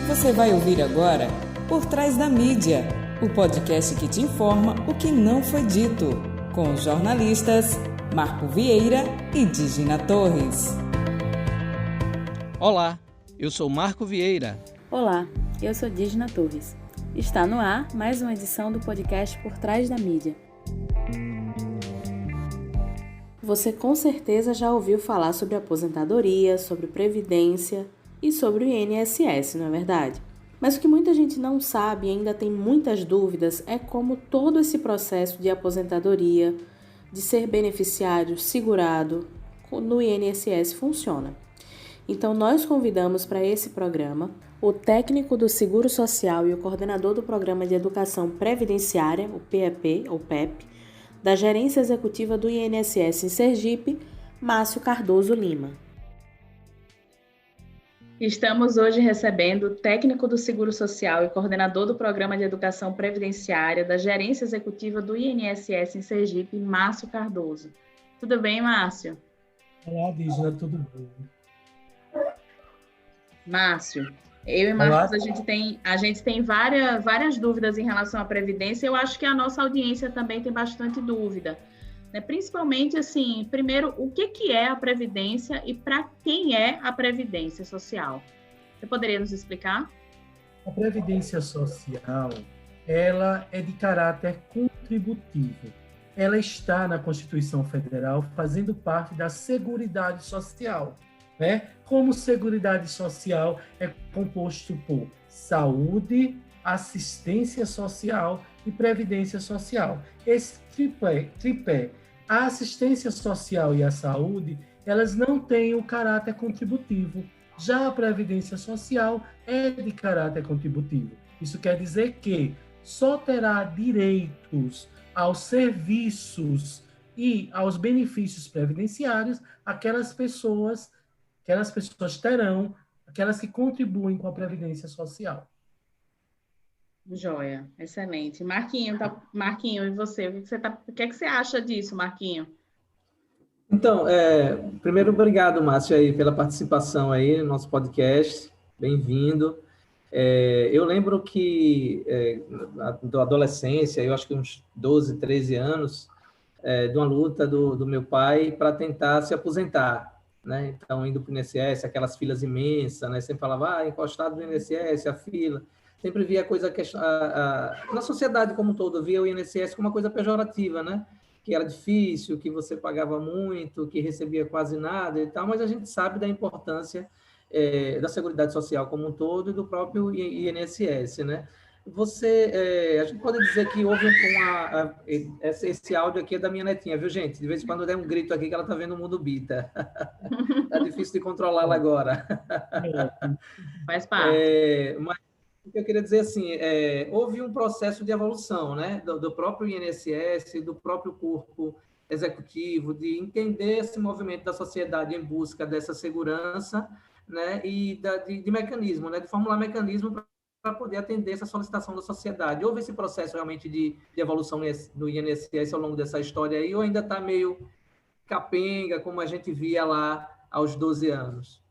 Você vai ouvir agora Por Trás da Mídia, o podcast que te informa o que não foi dito, com os jornalistas Marco Vieira e Digina Torres. Olá, eu sou Marco Vieira. Olá, eu sou Digina Torres. Está no ar mais uma edição do podcast Por Trás da Mídia. Você com certeza já ouviu falar sobre aposentadoria, sobre previdência e sobre o INSS, não é verdade? Mas o que muita gente não sabe e ainda tem muitas dúvidas é como todo esse processo de aposentadoria, de ser beneficiário segurado no INSS funciona. Então nós convidamos para esse programa o técnico do Seguro Social e o coordenador do Programa de Educação Previdenciária, o PEP, ou PEP, da Gerência Executiva do INSS em Sergipe, Márcio Cardoso Lima. Estamos hoje recebendo o técnico do Seguro Social e coordenador do Programa de Educação Previdenciária da Gerência Executiva do INSS em Sergipe, Márcio Cardoso. Tudo bem, Márcio? Olá, Digina, tudo bem? Márcio, eu e Marcos, a gente tem várias dúvidas em relação à Previdência. Eu acho que a nossa audiência também tem bastante dúvida. Principalmente, assim, primeiro, o que é a Previdência e para quem é a Previdência Social? Você poderia nos explicar? A Previdência Social, ela é de caráter contributivo. Ela está na Constituição Federal fazendo parte da Seguridade Social, né? Como Seguridade Social é composto por saúde, assistência social e previdência social. Esse tripé, a assistência social e a saúde, elas não têm o caráter contributivo. Já a previdência social é de caráter contributivo. Isso quer dizer que só terá direitos aos serviços e aos benefícios previdenciários aquelas pessoas terão, aquelas que contribuem com a previdência social. Joia, excelente. Marquinho, e você? O que você acha disso, Marquinho? Então, primeiro, obrigado, Márcio, aí, pela participação aí no nosso podcast. Bem-vindo. Eu lembro que, da adolescência, eu acho que uns 12, 13 anos, de uma luta do meu pai para tentar se aposentar, né? Então, indo para o INSS, aquelas filas imensas, né? Sempre falava, encostado no INSS, a fila. Sempre via a coisa que na sociedade como um todo, via o INSS como uma coisa pejorativa, né? Que era difícil, que você pagava muito, que recebia quase nada e tal, mas a gente sabe da importância da Seguridade Social como um todo e do próprio INSS, né? A gente pode dizer que houve esse áudio aqui é da minha netinha, viu, gente? De vez em quando der um grito aqui que ela tá vendo o mundo bita. Tá difícil de controlá-la agora. Faz parte. Mas o que eu queria dizer assim, houve um processo de evolução, né, do próprio INSS, do próprio corpo executivo, de entender esse movimento da sociedade em busca dessa segurança, né, e de mecanismo, né, de formular mecanismo para poder atender essa solicitação da sociedade. Houve esse processo realmente de evolução no INSS ao longo dessa história aí, ou ainda está meio capenga, como a gente via lá aos 12 anos?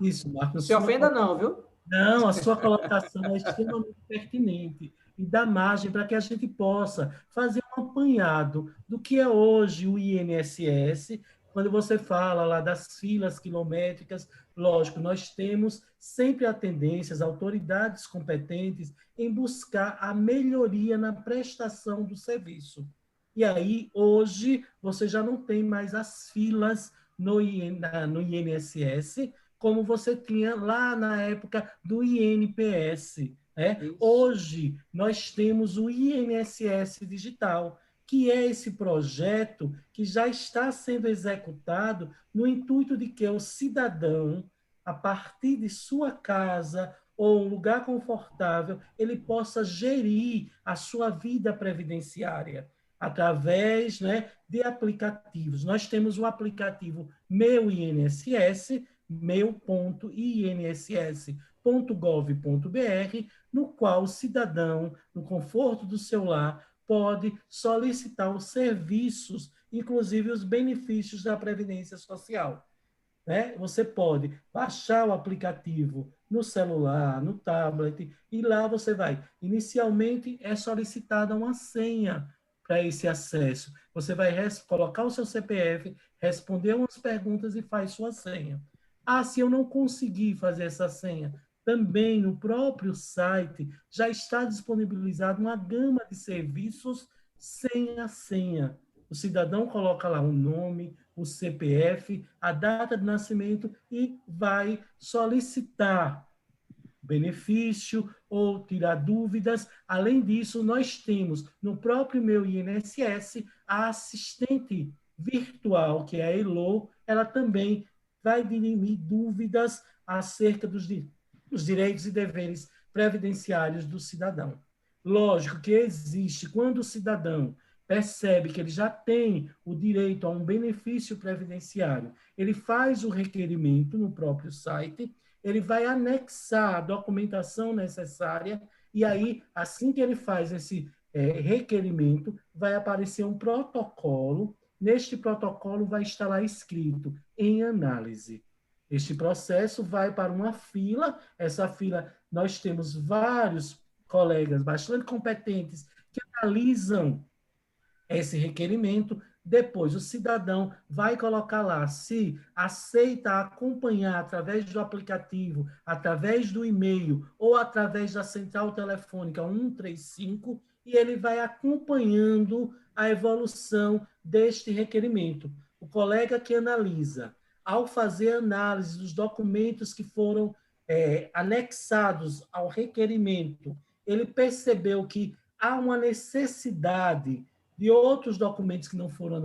Isso, Marcos. Não se ofenda não, viu? Não, a sua colocação é extremamente pertinente e dá margem para que a gente possa fazer um apanhado do que é hoje o INSS. Quando você fala lá das filas quilométricas, lógico, nós temos sempre a tendência, as autoridades competentes, em buscar a melhoria na prestação do serviço. E aí, hoje, você já não tem mais as filas no INSS, como você tinha lá na época do INPS. Né? Hoje, nós temos o INSS Digital, que é esse projeto que já está sendo executado no intuito de que o cidadão, a partir de sua casa ou um lugar confortável, ele possa gerir a sua vida previdenciária através, né, de aplicativos. Nós temos o aplicativo Meu INSS, meu.inss.gov.br, no qual o cidadão, no conforto do seu lar, pode solicitar os serviços, inclusive os benefícios da Previdência Social. né? Você pode baixar o aplicativo no celular, no tablet, e lá você vai. Inicialmente, é solicitada uma senha para esse acesso. Você vai colocar o seu CPF, responder umas perguntas e faz sua senha. Ah, se eu não conseguir fazer essa senha, também no próprio site já está disponibilizado uma gama de serviços sem a senha. O cidadão coloca lá o nome, o CPF, a data de nascimento e vai solicitar benefício ou tirar dúvidas. Além disso, nós temos no próprio Meu INSS a assistente virtual, que é a Elo, ela também vai dirimir dúvidas acerca dos direitos e deveres previdenciários do cidadão. Lógico que existe, quando o cidadão percebe que ele já tem o direito a um benefício previdenciário, ele faz o requerimento no próprio site, ele vai anexar a documentação necessária e aí, assim que ele faz esse requerimento, vai aparecer um protocolo. Neste protocolo vai estar lá escrito em análise. Este processo vai para uma fila. Essa fila, nós temos vários colegas bastante competentes que analisam esse requerimento. Depois, o cidadão vai colocar lá se aceita acompanhar através do aplicativo, através do e-mail ou através da central telefônica 135, e ele vai acompanhando a evolução deste requerimento. O colega que analisa, ao fazer análise dos documentos que foram anexados ao requerimento, ele percebeu que há uma necessidade de outros documentos que não foram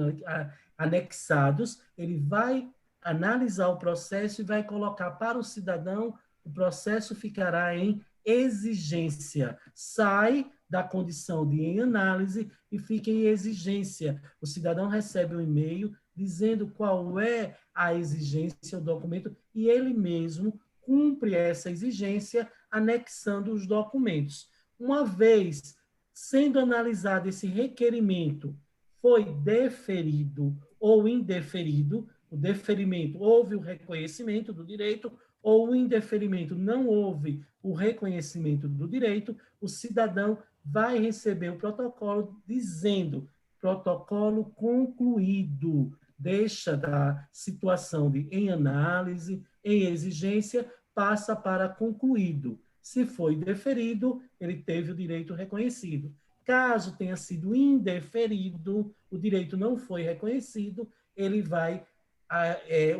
anexados, ele vai analisar o processo e vai colocar para o cidadão, o processo ficará em exigência. Sai da condição de em análise e fica em exigência. O cidadão recebe um e-mail dizendo qual é a exigência, o documento, e ele mesmo cumpre essa exigência anexando os documentos. Uma vez sendo analisado esse requerimento, foi deferido ou indeferido, o deferimento houve o reconhecimento do direito, ou o indeferimento não houve o reconhecimento do direito, o cidadão vai receber o protocolo dizendo protocolo concluído, deixa da situação de em análise, em exigência, passa para concluído. Se foi deferido, ele teve o direito reconhecido. Caso tenha sido indeferido, o direito não foi reconhecido, ele vai,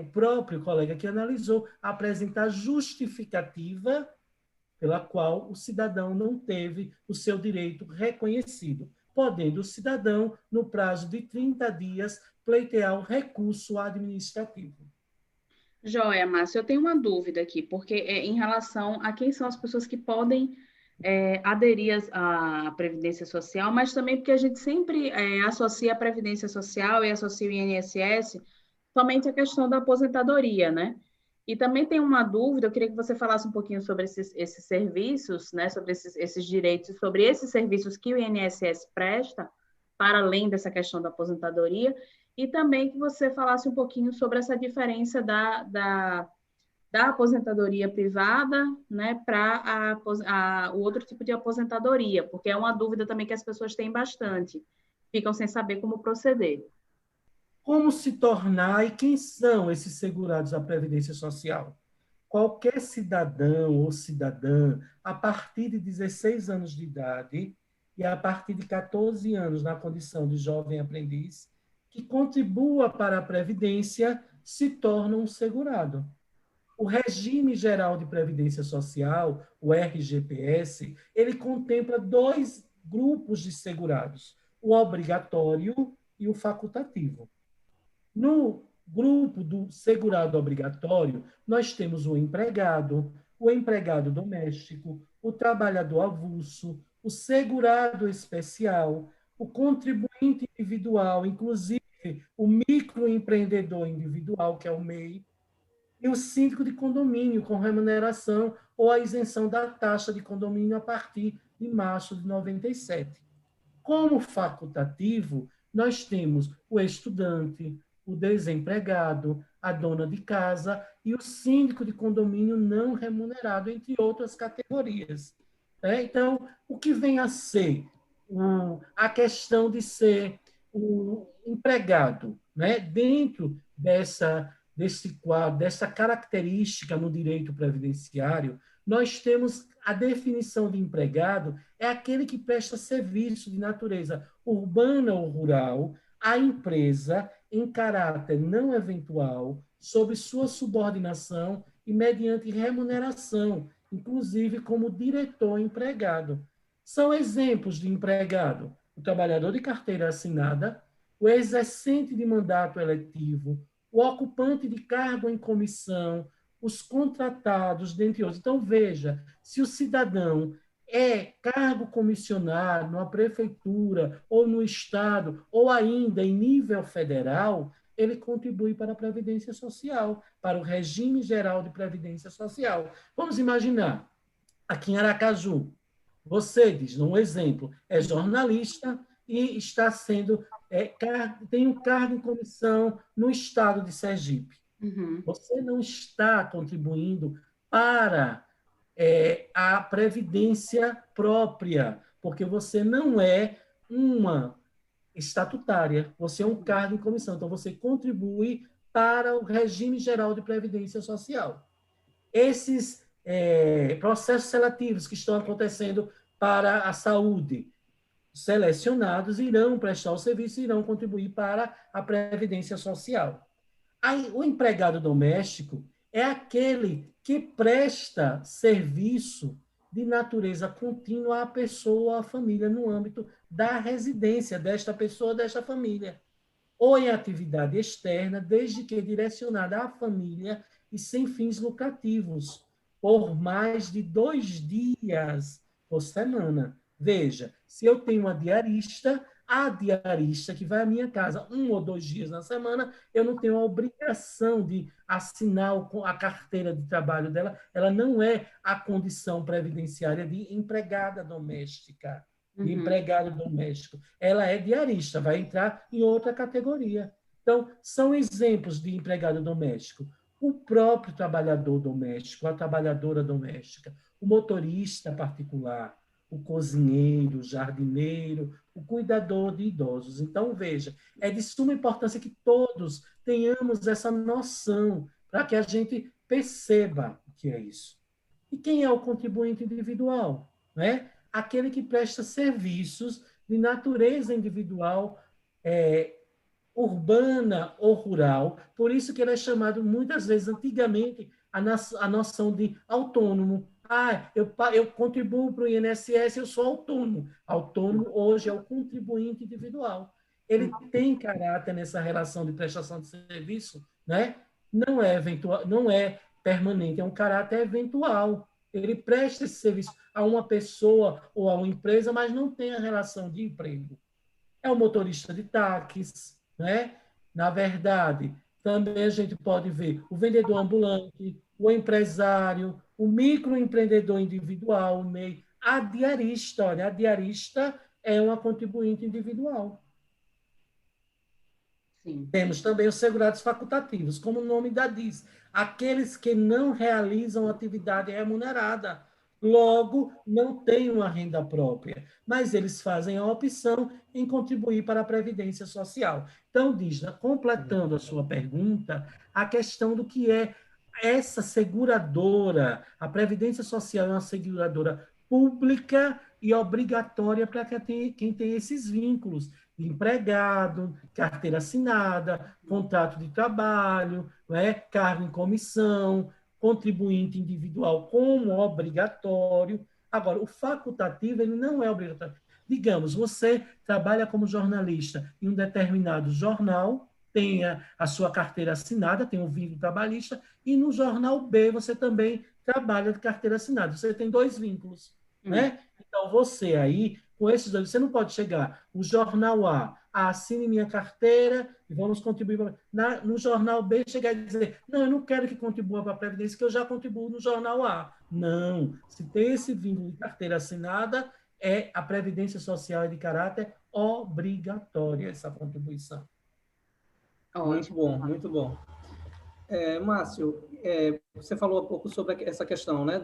o próprio colega que analisou, apresentar justificativa pela qual o cidadão não teve o seu direito reconhecido, podendo o cidadão, no prazo de 30 dias, pleitear o recurso administrativo. Joia, Márcio, eu tenho uma dúvida aqui, porque em relação a quem são as pessoas que podem aderir à Previdência Social, mas também porque a gente sempre associa a Previdência Social e associa o INSS somente a questão da aposentadoria, né? E também tem uma dúvida, eu queria que você falasse um pouquinho sobre esses serviços, né, sobre esses direitos, sobre esses serviços que o INSS presta, para além dessa questão da aposentadoria, e também que você falasse um pouquinho sobre essa diferença da aposentadoria privada, né, para o outro tipo de aposentadoria, porque é uma dúvida também que as pessoas têm bastante, ficam sem saber como proceder. Como se tornar e quem são esses segurados da Previdência Social? Qualquer cidadão ou cidadã, a partir de 16 anos de idade e a partir de 14 anos na condição de jovem aprendiz, que contribua para a Previdência, se torna um segurado. O Regime Geral de Previdência Social, o RGPS, ele contempla 2 grupos de segurados, o obrigatório e o facultativo. No grupo do segurado obrigatório, nós temos o empregado doméstico, o trabalhador avulso, o segurado especial, o contribuinte individual, inclusive o microempreendedor individual, que é o MEI, e o síndico de condomínio com remuneração ou a isenção da taxa de condomínio a partir de março de 97. Como facultativo, nós temos o estudante, o desempregado, a dona de casa e o síndico de condomínio não remunerado, entre outras categorias. Então, o que vem a ser a questão de ser o empregado, né? Dentro desse quadro, dessa característica no direito previdenciário, nós temos a definição de empregado é aquele que presta serviço de natureza urbana ou rural à empresa em caráter não eventual, sob sua subordinação e mediante remuneração, inclusive como diretor empregado. São exemplos de empregado: o trabalhador de carteira assinada, o exercente de mandato eletivo, o ocupante de cargo em comissão, os contratados, dentre outros. Então, veja, se o cidadão é cargo comissionado na prefeitura ou no Estado, ou ainda em nível federal, ele contribui para a Previdência Social, para o regime geral de Previdência Social. Vamos imaginar, aqui em Aracaju, você diz, um exemplo, é jornalista e está sendo, tem um cargo em comissão no Estado de Sergipe. Você não está contribuindo para a previdência própria, porque você não é uma estatutária, você é um cargo em comissão, então você contribui para o regime geral de previdência social. Esses processos seletivos que estão acontecendo para a saúde, selecionados irão prestar o serviço e irão contribuir para a previdência social. Aí, o empregado doméstico é aquele que presta serviço de natureza contínua à pessoa, à família, no âmbito da residência desta pessoa, desta família, ou em atividade externa, desde que direcionada à família e sem fins lucrativos, por mais de 2 dias por semana. Veja, se eu tenho uma diarista, a diarista que vai à minha casa 1 ou 2 dias na semana, eu não tenho a obrigação de assinar a carteira de trabalho dela, ela não é a condição previdenciária de empregada doméstica, de empregado doméstico. Ela é diarista, vai entrar em outra categoria. Então, são exemplos de empregado doméstico. O próprio trabalhador doméstico, a trabalhadora doméstica, o motorista particular, o cozinheiro, o jardineiro, o cuidador de idosos. Então, veja, é de suma importância que todos tenhamos essa noção para que a gente perceba o que é isso. E quem é o contribuinte individual? Né? Aquele que presta serviços de natureza individual, urbana ou rural, por isso que ele é chamado, muitas vezes, antigamente, a noção de autônomo. Eu contribuo para o INSS, eu sou autônomo. Autônomo hoje é o contribuinte individual. Ele tem caráter nessa relação de prestação de serviço, né? Não é eventual, não é permanente, é um caráter eventual. Ele presta esse serviço a uma pessoa ou a uma empresa, mas não tem a relação de emprego. É o motorista de táxis, né? Na verdade, também a gente pode ver o vendedor ambulante, o empresário, o microempreendedor individual, o MEI, a diarista. Olha, a diarista é uma contribuinte individual. Sim. Temos também os segurados facultativos, como o nome já diz, aqueles que não realizam atividade remunerada, logo não têm uma renda própria, mas eles fazem a opção em contribuir para a Previdência Social. Então, Dígina, completando a sua pergunta, a questão do que é essa seguradora, a Previdência Social é uma seguradora pública e obrigatória para quem tem esses vínculos de empregado, carteira assinada, contrato de trabalho, cargo em comissão, contribuinte individual como obrigatório. Agora, o facultativo ele não é obrigatório. Digamos, você trabalha como jornalista em um determinado jornal, tem a sua carteira assinada, tem o vínculo trabalhista, e no jornal B você também trabalha de carteira assinada. Você tem 2 vínculos. Né? Então, você aí, com esses 2, você não pode chegar no jornal A, assine minha carteira e vamos contribuir. No jornal B, chegar e dizer, não, eu não quero que contribua para a Previdência, que eu já contribuo no jornal A. Não. Se tem esse vínculo de carteira assinada, a Previdência Social é de caráter obrigatória, essa contribuição. Muito bom, muito bom. Márcio, você falou um pouco sobre essa questão, né?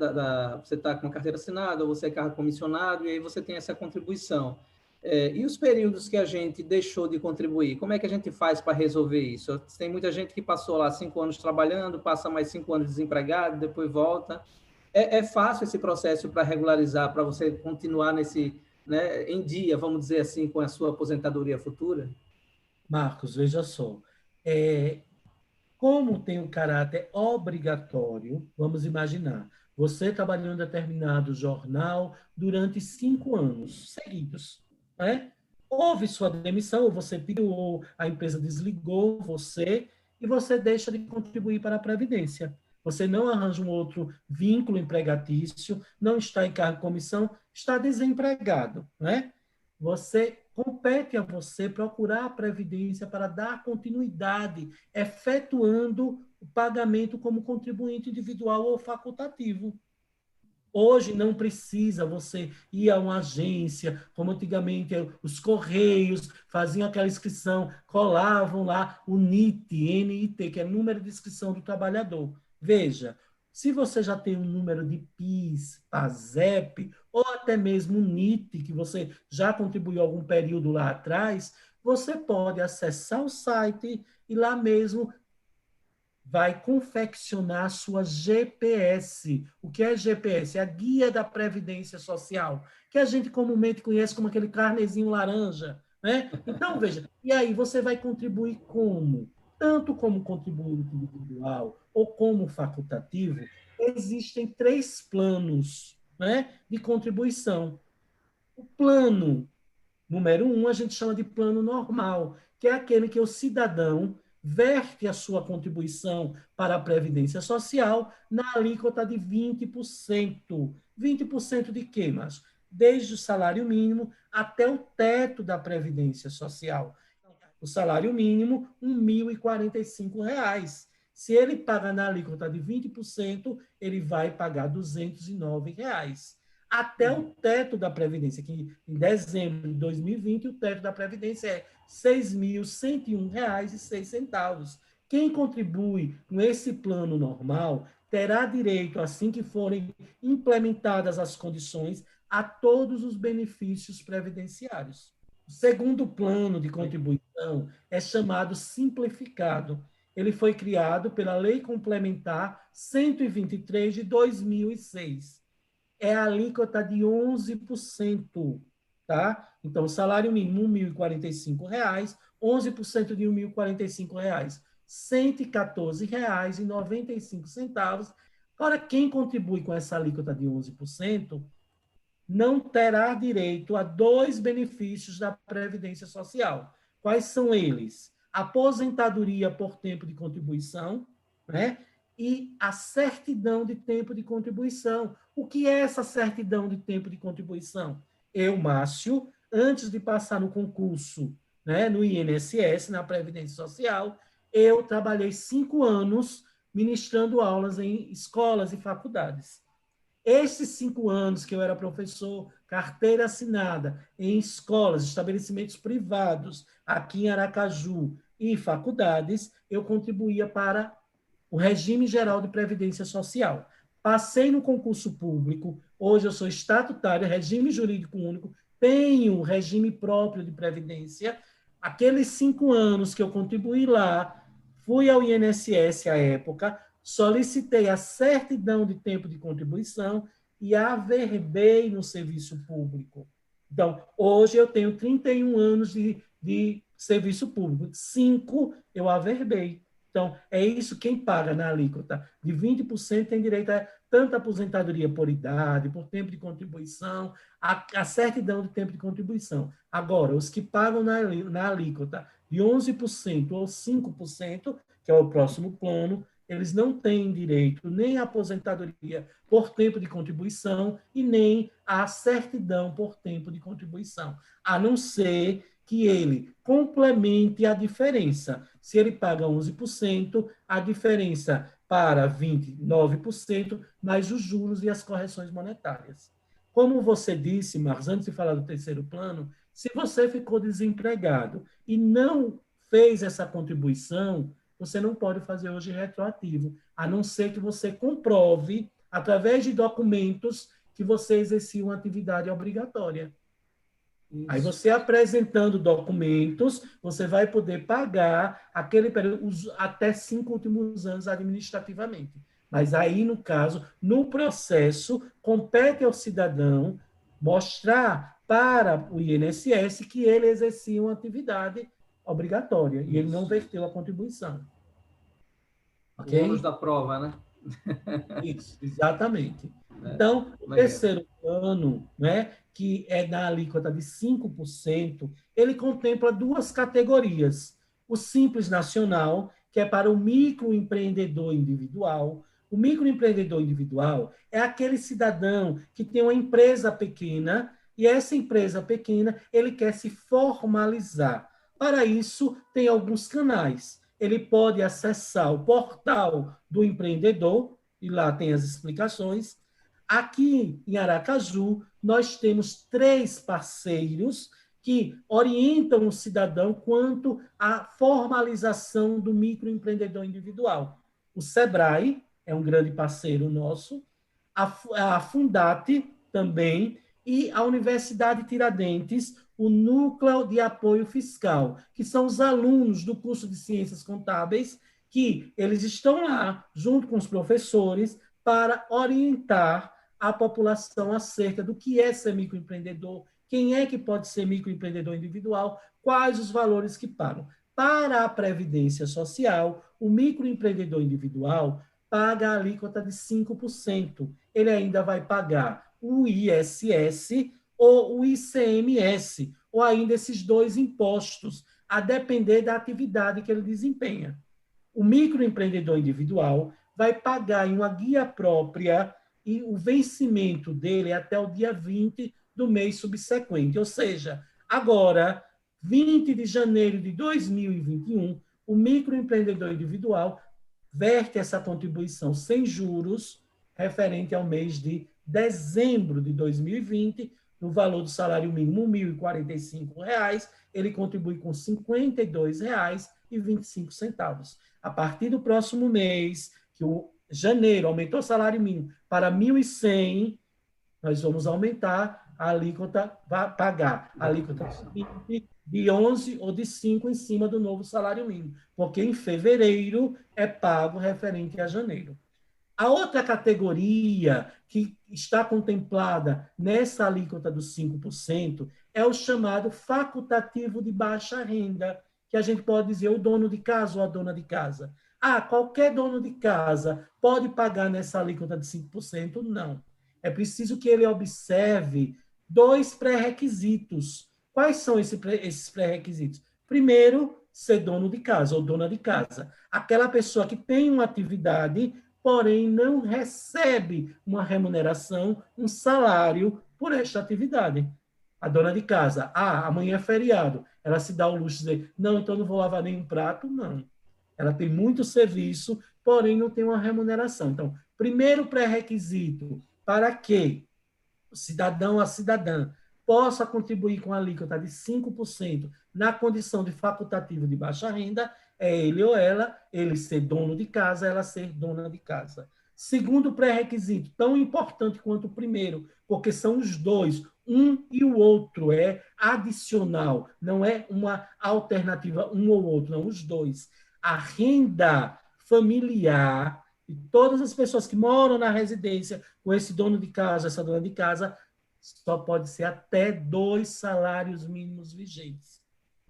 Você está com uma carteira assinada, ou você é cargo comissionado, e aí você tem essa contribuição. E os períodos que a gente deixou de contribuir, como é que a gente faz para resolver isso? Tem muita gente que passou lá 5 anos trabalhando, passa mais 5 anos desempregado, depois volta. É fácil esse processo para regularizar, para você continuar né, em dia, vamos dizer assim, com a sua aposentadoria futura? Marcos, veja só. É, Como tem um caráter obrigatório, vamos imaginar, você trabalhou em determinado jornal durante 5 anos seguidos, né? Houve sua demissão, ou você pediu, ou a empresa desligou você, e você deixa de contribuir para a Previdência. Você não arranja um outro vínculo empregatício, não está em cargo de comissão, está desempregado, né? Compete a você procurar a Previdência para dar continuidade, efetuando o pagamento como contribuinte individual ou facultativo. Hoje não precisa você ir a uma agência, como antigamente os Correios faziam aquela inscrição, colavam lá o NIT, que é número de inscrição do trabalhador. Veja, se você já tem um número de PIS, PASEP, ou até mesmo um NIT, que você já contribuiu algum período lá atrás, você pode acessar o site e lá mesmo vai confeccionar a sua GPS. O que é GPS? É a Guia da Previdência Social, que a gente comumente conhece como aquele carnezinho laranja, né? Então, veja, e aí você vai contribuir como? Tanto como contribuinte individual ou como facultativo, existem 3 planos, né, de contribuição. O plano número 1 a gente chama de plano normal, que é aquele que o cidadão verte a sua contribuição para a Previdência Social na alíquota de 20%. 20% de quê, mas desde o salário mínimo até o teto da Previdência Social. O salário mínimo, R$ 1.045. Se ele paga na alíquota de 20%, ele vai pagar R$ 209. Até o teto da Previdência, que em dezembro de 2020, o teto da Previdência é R$ 6.101,06. Quem contribui com esse plano normal terá direito, assim que forem implementadas as condições, a todos os benefícios previdenciários. O segundo plano de contribuição é chamado simplificado. Ele foi criado pela Lei Complementar 123 de 2006. É a alíquota de 11%, tá? Então, o salário mínimo, R$ 1.045, 11% de R$ 1.045, R$ 114,95. Agora, quem contribui com essa alíquota de 11% não terá direito a 2 benefícios da Previdência Social. Quais são eles? Aposentadoria por tempo de contribuição, né? E a certidão de tempo de contribuição. O que é essa certidão de tempo de contribuição? Eu, Márcio, antes de passar no concurso, né, no INSS, na Previdência Social, eu trabalhei 5 anos ministrando aulas em escolas e faculdades. Esses 5 anos que eu era professor, carteira assinada em escolas, estabelecimentos privados, aqui em Aracaju, e faculdades, eu contribuía para o regime geral de previdência social. Passei no concurso público, hoje eu sou estatutário, regime jurídico único, tenho regime próprio de previdência. Aqueles 5 anos que eu contribuí lá, fui ao INSS à época, solicitei a certidão de tempo de contribuição e averbei no serviço público. Então, hoje eu tenho 31 anos de serviço público, 5 eu averbei. Então, é isso, quem paga na alíquota de 20% tem direito a tanta aposentadoria por idade, por tempo de contribuição, a certidão de tempo de contribuição. Agora, os que pagam na alíquota de 11% ou 5%, que é o próximo plano, eles não têm direito nem à aposentadoria por tempo de contribuição e nem à certidão por tempo de contribuição, a não ser que ele complemente a diferença. Se ele paga 11%, a diferença para 29%, mais os juros e as correções monetárias. Como você disse, Marcos, antes de falar do terceiro plano, se você ficou desempregado e não fez essa contribuição, você não pode fazer hoje retroativo, a não ser que você comprove, através de documentos, que você exercia uma atividade obrigatória. Isso. Aí você apresentando documentos, você vai poder pagar aquele período, até 5 últimos anos administrativamente. Mas aí, no caso, no processo, compete ao cidadão mostrar para o INSS que ele exercia uma atividade obrigatória e ele não verteu a contribuição. Okay? O ônus da prova, né? Isso, exatamente. Então, o terceiro plano, né, que é da alíquota de 5%, ele contempla 2 categorias. O Simples Nacional, que é para o microempreendedor individual. O microempreendedor individual é aquele cidadão que tem uma empresa pequena e essa empresa pequena ele quer se formalizar. Para isso, tem alguns canais. Ele pode acessar o portal do empreendedor, e lá tem as explicações. Aqui em Aracaju, nós temos 3 parceiros que orientam o cidadão quanto à formalização do microempreendedor individual. O SEBRAE é um grande parceiro nosso, a Fundate também, e a Universidade Tiradentes, o Núcleo de Apoio Fiscal, que são os alunos do curso de Ciências Contábeis, que eles estão lá, junto com os professores, para orientar a população acerca do que é ser microempreendedor, quem é que pode ser microempreendedor individual, quais os valores que pagam. Para a Previdência Social, o microempreendedor individual paga a alíquota de 5%. Ele ainda vai pagar o ISS ou o ICMS, ou ainda esses 2 impostos, a depender da atividade que ele desempenha. O microempreendedor individual vai pagar em uma guia própria e o vencimento dele é até o dia 20 do mês subsequente. Ou seja, agora, 20 de janeiro de 2021, o microempreendedor individual verte essa contribuição sem juros referente ao mês de dezembro de 2020, no valor do salário mínimo R$ 1.045, ele contribui com R$ 52,25. A partir do próximo mês, que o janeiro aumentou o salário mínimo para R$ 1.100, nós vamos aumentar a alíquota, vai pagar a alíquota de 11 ou de 5 em cima do novo salário mínimo, porque em fevereiro é pago referente a janeiro. A outra categoria que está contemplada nessa alíquota dos 5% é o chamado facultativo de baixa renda, que a gente pode dizer o dono de casa ou a dona de casa. Qualquer dono de casa pode pagar nessa alíquota de 5%? Não. É preciso que ele observe 2 pré-requisitos. Quais são esses pré-requisitos? Primeiro, ser dono de casa ou dona de casa. Aquela pessoa que tem uma atividade, porém não recebe uma remuneração, um salário por esta atividade. A dona de casa, amanhã é feriado, ela se dá o luxo de dizer, não, então não vou lavar nenhum prato, não. Ela tem muito serviço, porém não tem uma remuneração. Então, primeiro pré-requisito para que o cidadão ou a cidadã possa contribuir com a alíquota de 5% na condição de facultativo de baixa renda, é ele ou ela, ele ser dono de casa, ela ser dona de casa. Segundo pré-requisito, tão importante quanto o primeiro, porque são os 2, um e o outro, é adicional, não é uma alternativa, um ou outro, não, os 2. A renda familiar de todas as pessoas que moram na residência com esse dono de casa, essa dona de casa, só pode ser até 2 salários mínimos vigentes.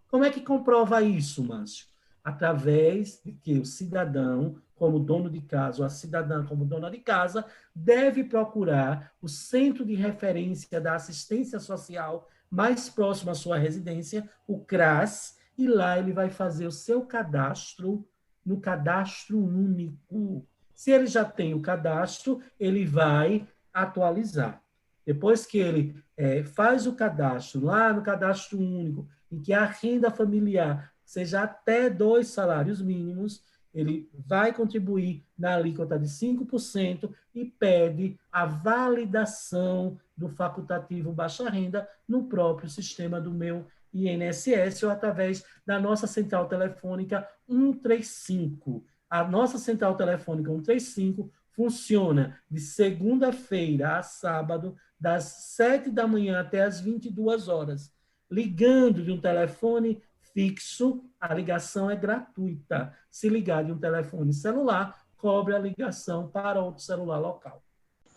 Como é que comprova isso, Márcio? Através de que o cidadão, como dono de casa, ou a cidadã, como dona de casa, deve procurar o centro de referência da assistência social mais próximo à sua residência, o CRAS, e lá ele vai fazer o seu cadastro no cadastro único. Se ele já tem o cadastro, ele vai atualizar. Depois que ele faz o cadastro, lá no cadastro único, em que a renda familiar seja até 2 salários mínimos, ele vai contribuir na alíquota de 5% e pede a validação do facultativo baixa renda no próprio sistema do meu INSS ou através da nossa central telefônica 135. A nossa central telefônica 135 funciona de segunda-feira a sábado, das 7 da manhã até as 22 horas. Ligando de um telefone fixo, a ligação é gratuita. Se ligar de um telefone celular, cobre a ligação para outro celular local.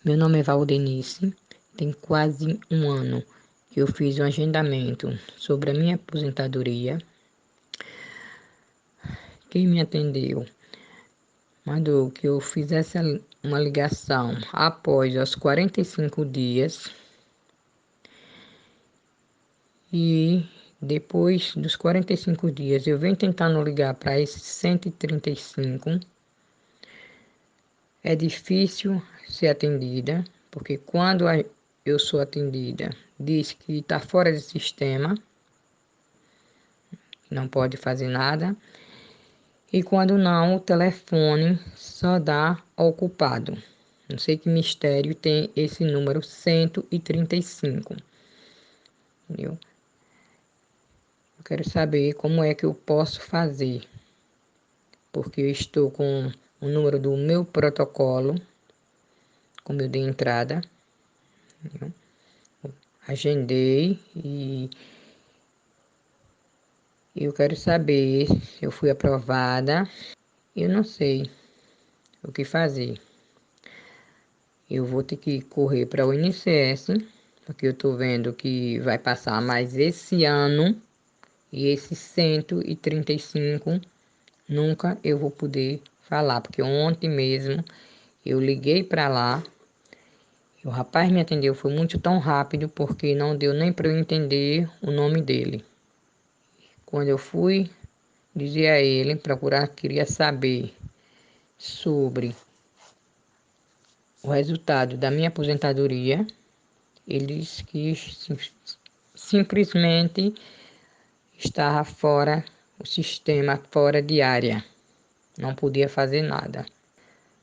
Meu nome é Valdenice, tem quase um ano que eu fiz um agendamento sobre a minha aposentadoria. Quem me atendeu mandou que eu fizesse uma ligação após os 45 dias e depois dos 45 dias eu venho tentando ligar para esses 135. É difícil ser atendida, porque quando eu sou atendida, diz que está fora do sistema, não pode fazer nada. E quando não, o telefone só dá ocupado. Não sei que mistério tem esse número 135. Entendeu? Eu quero saber como é que eu posso fazer, porque eu estou com o número do meu protocolo, como eu dei entrada, entendeu? Agendei e eu quero saber se eu fui aprovada. Eu não sei o que fazer. Eu vou ter que correr para o INSS, porque eu estou vendo que vai passar mais esse ano e esses 135 nunca eu vou poder falar, porque ontem mesmo eu liguei para lá, e o rapaz me atendeu, foi muito tão rápido, porque não deu nem para eu entender o nome dele. Quando eu fui dizer a ele, queria saber sobre o resultado da minha aposentadoria, ele disse que simplesmente estava fora o sistema, fora de área, não podia fazer nada.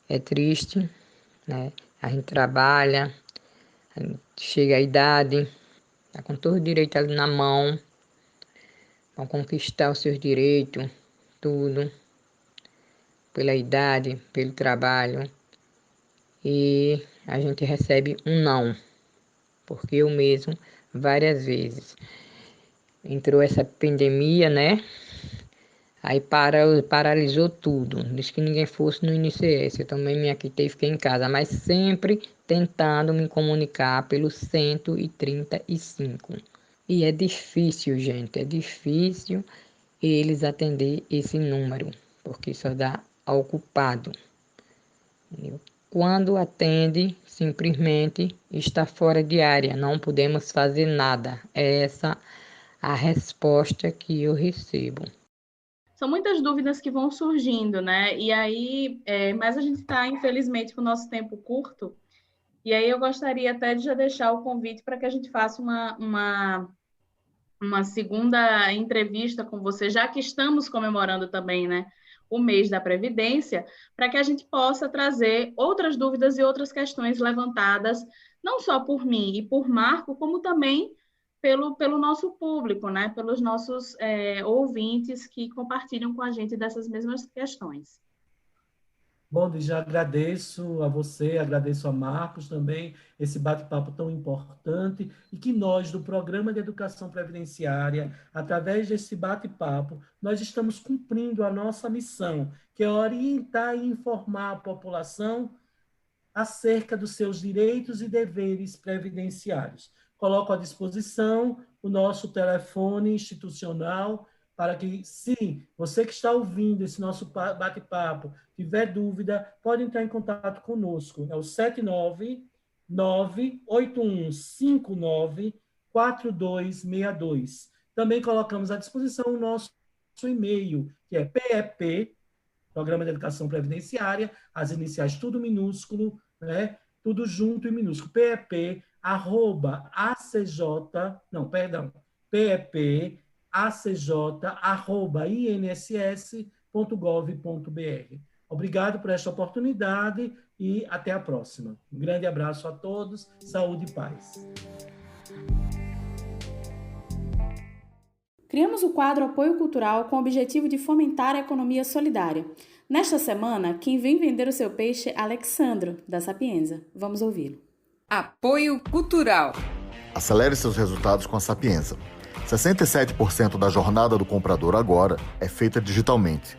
É triste, né? A gente trabalha, a gente chega à idade, está com todo o direito ali na mão, para conquistar os seus direitos, tudo, pela idade, pelo trabalho, e a gente recebe um não, porque eu mesmo, várias vezes, entrou essa pandemia, né? Aí paralisou tudo. Disse que ninguém fosse no INSS. Eu também me aquitei e fiquei em casa, mas sempre tentando me comunicar pelo 135. E é difícil, gente, é difícil eles atender esse número, porque só dá ocupado. Entendeu? Quando atende, simplesmente está fora de área, não podemos fazer nada. É essa a resposta que eu recebo. São muitas dúvidas que vão surgindo, né? E aí, mas a gente está, infelizmente, com o nosso tempo curto. E aí eu gostaria até de já deixar o convite para que a gente faça uma segunda entrevista com você, já que estamos comemorando também, né, o mês da Previdência, para que a gente possa trazer outras dúvidas e outras questões levantadas, não só por mim e por Marco, como também pelo nosso público, né, pelos nossos ouvintes que compartilham com a gente dessas mesmas questões. Bom, já agradeço a você, agradeço a Marcos também, esse bate-papo tão importante, e que nós, do Programa de Educação Previdenciária, através desse bate-papo, nós estamos cumprindo a nossa missão, que é orientar e informar a população acerca dos seus direitos e deveres previdenciários. Coloco à disposição o nosso telefone institucional para que, se você que está ouvindo esse nosso bate-papo tiver dúvida, pode entrar em contato conosco. É o 799-8159-4262. Também colocamos à disposição o nosso e-mail, que é PEP, Programa de Educação Previdenciária, as iniciais tudo minúsculo, né? Tudo junto e minúsculo. PEP, arroba, PEP, arroba, inss.gov.br. Obrigado por esta oportunidade e até a próxima. Um grande abraço a todos, saúde e paz. Criamos o quadro Apoio Cultural com o objetivo de fomentar a economia solidária. Nesta semana, quem vem vender o seu peixe é Alexandro, da Sapienza. Vamos ouvi-lo. Apoio Cultural. Acelere seus resultados com a Sapienza. 67% da jornada do comprador agora é feita digitalmente.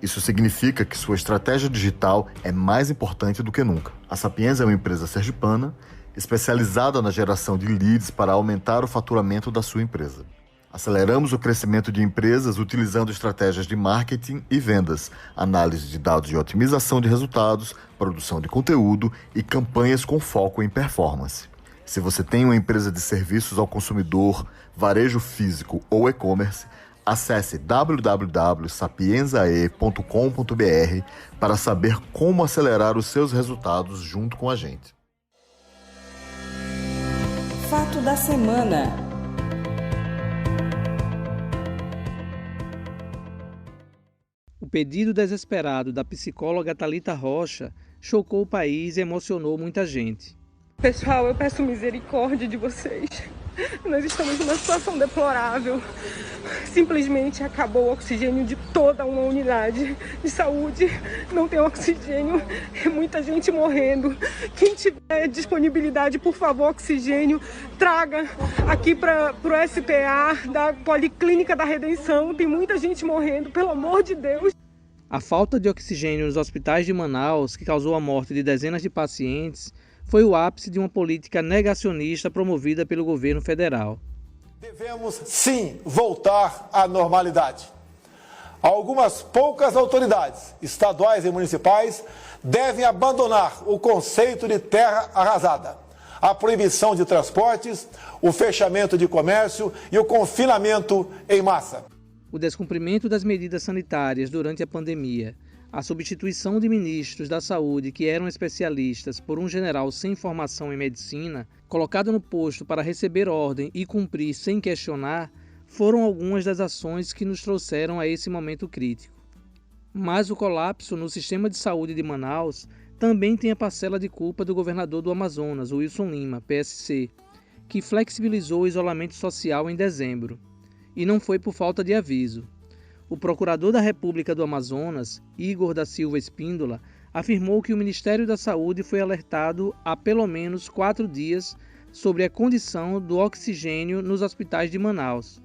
Isso significa que sua estratégia digital é mais importante do que nunca. A Sapienza é uma empresa sergipana especializada na geração de leads para aumentar o faturamento da sua empresa. Aceleramos o crescimento de empresas utilizando estratégias de marketing e vendas, análise de dados de otimização de resultados, produção de conteúdo e campanhas com foco em performance. Se você tem uma empresa de serviços ao consumidor, varejo físico ou e-commerce, acesse www.sapienzae.com.br para saber como acelerar os seus resultados junto com a gente. Fato da semana. O pedido desesperado da psicóloga Thalita Rocha chocou o país e emocionou muita gente. Pessoal, eu peço misericórdia de vocês. Nós estamos numa situação deplorável. Simplesmente acabou o oxigênio de toda uma unidade de saúde. Não tem oxigênio, é muita gente morrendo. Quem tiver disponibilidade, por favor, oxigênio, traga aqui para o SPA da Policlínica da Redenção. Tem muita gente morrendo, pelo amor de Deus. A falta de oxigênio nos hospitais de Manaus, que causou a morte de dezenas de pacientes, foi o ápice de uma política negacionista promovida pelo governo federal. Devemos, sim, voltar à normalidade. Algumas poucas autoridades, estaduais e municipais, devem abandonar o conceito de terra arrasada, a proibição de transportes, o fechamento de comércio e o confinamento em massa. O descumprimento das medidas sanitárias durante a pandemia, a substituição de ministros da saúde que eram especialistas por um general sem formação em medicina, colocado no posto para receber ordem e cumprir sem questionar, foram algumas das ações que nos trouxeram a esse momento crítico. Mas o colapso no sistema de saúde de Manaus também tem a parcela de culpa do governador do Amazonas, Wilson Lima, PSC, que flexibilizou o isolamento social em dezembro. E não foi por falta de aviso. O procurador da República do Amazonas, Igor da Silva Espíndola, afirmou que o Ministério da Saúde foi alertado há pelo menos 4 dias sobre a condição do oxigênio nos hospitais de Manaus.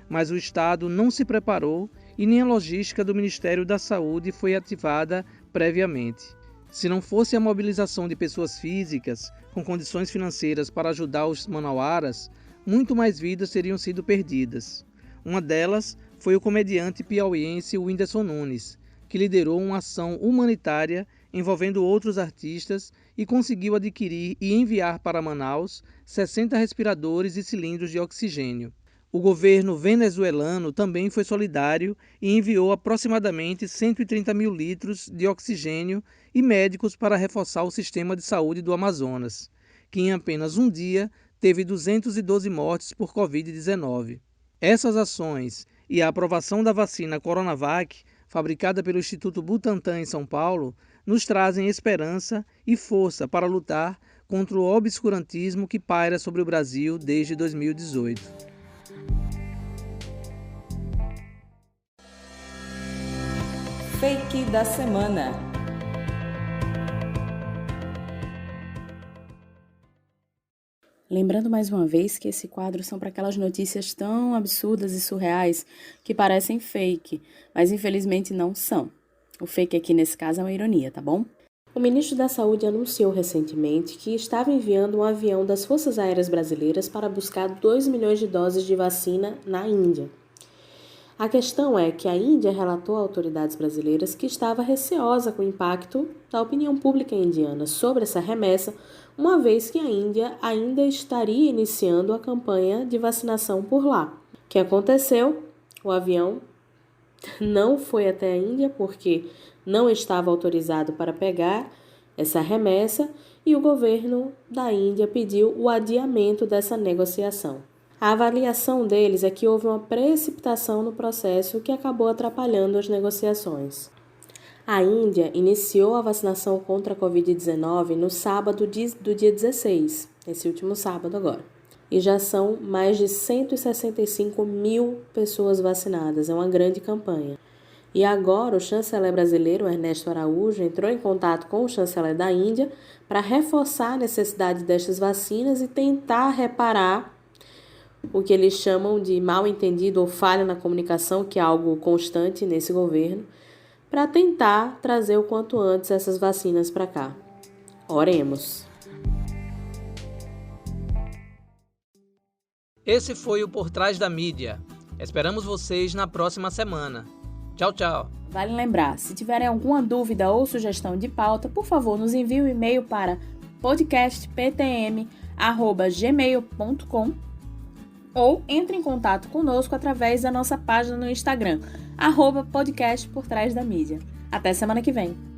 Mas o Estado não se preparou e nem a logística do Ministério da Saúde foi ativada previamente. Se não fosse a mobilização de pessoas físicas com condições financeiras para ajudar os manauaras, muito mais vidas teriam sido perdidas. Uma delas foi o comediante piauiense Whindersson Nunes, que liderou uma ação humanitária envolvendo outros artistas e conseguiu adquirir e enviar para Manaus 60 respiradores e cilindros de oxigênio. O governo venezuelano também foi solidário e enviou aproximadamente 130 mil litros de oxigênio e médicos para reforçar o sistema de saúde do Amazonas, que em apenas um dia teve 212 mortes por Covid-19. Essas ações e a aprovação da vacina Coronavac, fabricada pelo Instituto Butantan em São Paulo, nos trazem esperança e força para lutar contra o obscurantismo que paira sobre o Brasil desde 2018. Fake da semana. Lembrando mais uma vez que esse quadro são para aquelas notícias tão absurdas e surreais que parecem fake, mas infelizmente não são. O fake aqui nesse caso é uma ironia, tá bom? O ministro da Saúde anunciou recentemente que estava enviando um avião das Forças Aéreas Brasileiras para buscar 2 milhões de doses de vacina na Índia. A questão é que a Índia relatou a autoridades brasileiras que estava receosa com o impacto da opinião pública indiana sobre essa remessa, uma vez que a Índia ainda estaria iniciando a campanha de vacinação por lá. O que aconteceu? O avião não foi até a Índia porque não estava autorizado para pegar essa remessa e o governo da Índia pediu o adiamento dessa negociação. A avaliação deles é que houve uma precipitação no processo que acabou atrapalhando as negociações. A Índia iniciou a vacinação contra a Covid-19 no sábado do dia 16, esse último sábado agora. e já são mais de 165 mil pessoas vacinadas. É uma grande campanha. E agora o chanceler brasileiro, Ernesto Araújo, entrou em contato com o chanceler da Índia para reforçar a necessidade destas vacinas e tentar reparar o que eles chamam de mal entendido ou falha na comunicação, que é algo constante nesse governo, para tentar trazer o quanto antes essas vacinas para cá. Oremos. Esse foi o Por Trás da Mídia. Esperamos vocês na próxima semana. Tchau, tchau. Vale lembrar, se tiverem alguma dúvida ou sugestão de pauta, por favor, nos envie um e-mail para podcastptm@gmail.com ou entre em contato conosco através da nossa página no Instagram, @podcastportrásdamídia. Até semana que vem.